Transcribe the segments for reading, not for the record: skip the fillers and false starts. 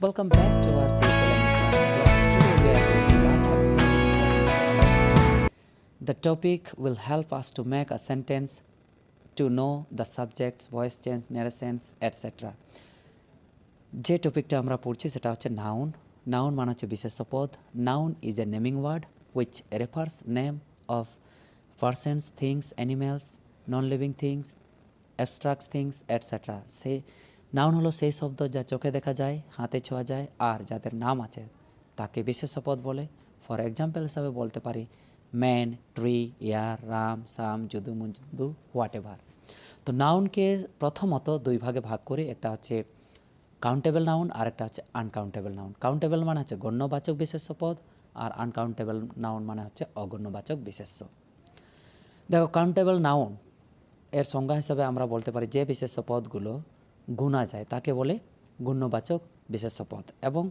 Welcome back to our JSLM Islamic class. Today we are going to learn a very important topic. The topic will help us to make a sentence, to know the subjects, voice change, narrations, etc. যে টপিকটা আমরা পড়ছি সেটা হচ্ছে noun. Noun মানে হচ্ছে বিশেষ্য পদ। Noun is a naming word which refers name of persons, things, animals, non living things, abstract things etcetera. সেই নাউন হলো সেই শব্দ যা চোখে দেখা যায়, হাতে ছোঁয়া যায় আর যাদের নাম আছে তাকে বিশেষ্য পদ বলে। ফর এক্সাম্পল হিসাবে বলতে পারি man, tree, year, Ram, Shyam, Jadu, মুজদু, হোয়াট এভার। তো নাউনকে প্রথমত দুই ভাগে ভাগ করি, একটা হচ্ছে কাউন্টেবল নাউন আর একটা হচ্ছে আনকাউন্টেবল নাউন। কাউন্টেবল মানে হচ্ছে গণ্যবাচক বিশেষ্য পদ আর আনকাউন্টেবল নাউন মানে হচ্ছে অগণ্যবাচক বিশেষ্য। দেখো, কাউন্টেবল নাউন এর সংজ্ঞা হিসাবে আমরা বলতে পারি যে বিশেষ্য পদগুলো গুণা যায় তাকে বলে গুণ্যবাচক বিশেষ্য পদ। এবং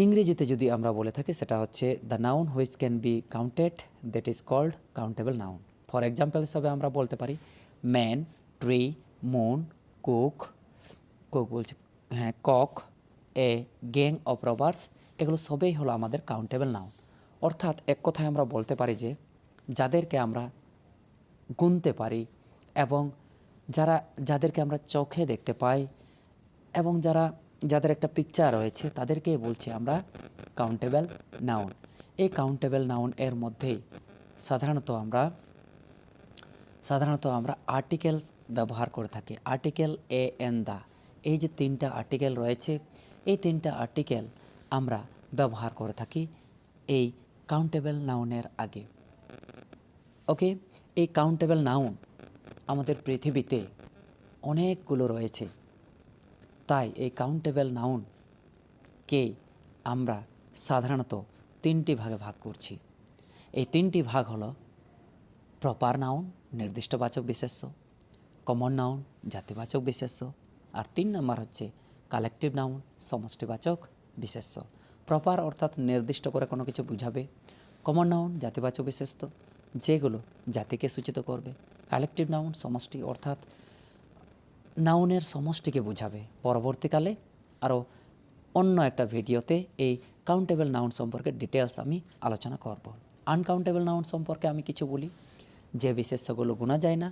ইংরেজিতে যদি আমরা বলে থাকি সেটা হচ্ছে the noun which can be counted, that is called countable noun. For example হিসাবে আমরা বলতে পারি ম্যান, ট্রি, মুন, কুক, বলছে হ্যাঁ, cock, a gang of robbers, এগুলো সবই হলো আমাদের কাউন্টেবল নাউন। অর্থাৎ এক কথায় আমরা বলতে পারি যে যাদেরকে আমরা গুনতে পারি এবং যাদেরকে আমরা চোখে দেখতে পাই এবং যাদের একটা পিকচার রয়েছে তাদেরকেই বলছি আমরা কাউন্টেবল নাউন। এই কাউন্টেবল নাউন এর মধ্যেই সাধারণত আমরা আর্টিকেল ব্যবহার করে থাকি। আর্টিকেল এ এন দা, এই যে তিনটা আর্টিকেল রয়েছে, এই তিনটা আর্টিকেল আমরা ব্যবহার করে থাকি এই কাউন্টেবল নাউনের আগে। ওকে, এই কাউন্টেবল নাউন আমাদের পৃথিবীতে অনেকগুলো রয়েছে, তাই এই কাউন্টেবল নাউনকে আমরা সাধারণত তিনটি ভাগে ভাগ করছি। এই তিনটি ভাগ হলো প্রপার নাউন, নির্দিষ্টবাচক বিশেষ্য, কমন নাউন, জাতিবাচক বিশেষ্য, আর 3 নম্বর হচ্ছে কালেকটিভ নাউন, সমষ্টিবাচক বিশেষ্য। প্রপার অর্থাৎ নির্দিষ্ট করে কোনো কিছু বুঝাবে, কমন নাউন জাতিবাচক বিশেষ্য যেগুলো জাতিকে সূচিত করবে, কালেকটিভ নাউন সমষ্টি অর্থাৎ নাউনের সমষ্টিকে বুঝাবে। পরবর্তীকালে আরও অন্য একটা ভিডিওতে এই কাউন্টেবল নাউন সম্পর্কে ডিটেলস আমি আলোচনা করব। আনকাউন্টেবল নাউন সম্পর্কে আমি কিছু বলি। যে বিশেষ্যগুলো গোনা যায় না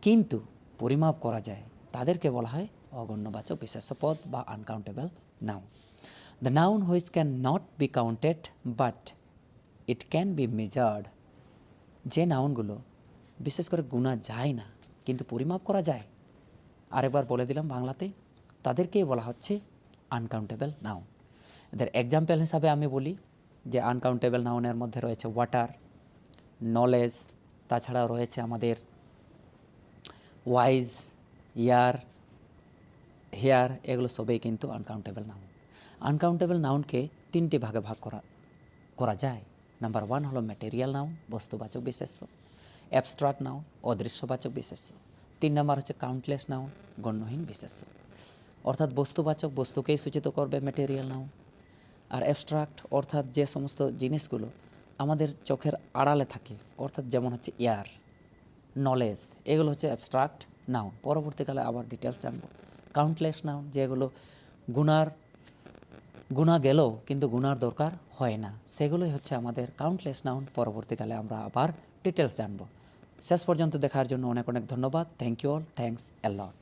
কিন্তু পরিমাপ করা যায় তাদেরকে বলা হয় অগণ্যবাচক বিশেষ্য পদ বা uncountable noun. The noun which can not be counted but it can be measured, যে নাউনগুলো বিশেষ করে গোনা যায় না কিন্তু পরিমাপ করা যায়, আরেকবার বলে দিলাম বাংলাতে, তাদেরকেই বলা হচ্ছে আনকাউন্টেবল নাউন। এদের এক্সাম্পল হিসাবে আমি বলি যে আনকাউন্টেবল নাউনের মধ্যে রয়েছে ওয়াটার, নলেজ, তাছাড়াও রয়েছে আমাদের ওয়াইজ, ইয়ার, হেয়ার, এগুলো সবই কিন্তু আনকাউন্টেবল নাউন। আনকাউন্টেবল নাউনকে তিনটি ভাগে ভাগ করা যায়। নাম্বার 1 হলো ম্যাটেরিয়াল নাউন, বস্তুবাচক বিশেষ্য, অ্যাবস্ট্রাক্ট নাউন, অদৃশ্যবাচক বিশেষ্য। 3 নম্বর হচ্ছে কাউন্টলেস নাউন, গণ্যহীন বিশেষ্য। অর্থাৎ বস্তুবাচক বস্তুকেই সূচিত করবে ম্যাটেরিয়াল নাউন, আর অ্যাবস্ট্রাক্ট অর্থাৎ যে সমস্ত জিনিসগুলো আমাদের চোখের আড়ালে থাকে, অর্থাৎ যেমন হচ্ছে এয়ার, নলেজ, এগুলো হচ্ছে অ্যাবস্ট্রাক্ট নাউন। পরবর্তীকালে আবার ডিটেলস জানব। কাউন্টলেস নাউন যেগুলো গুণা গেলেও কিন্তু গুনার দরকার হয় না, সেগুলোই হচ্ছে আমাদের কাউন্টলেস নাউন। পরবর্তীকালে আমরা আবার ডিটেলস জানব। শেষ পর্যন্ত দেখার জন্য অনেক অনেক ধন্যবাদ। Thank you all, thanks a lot.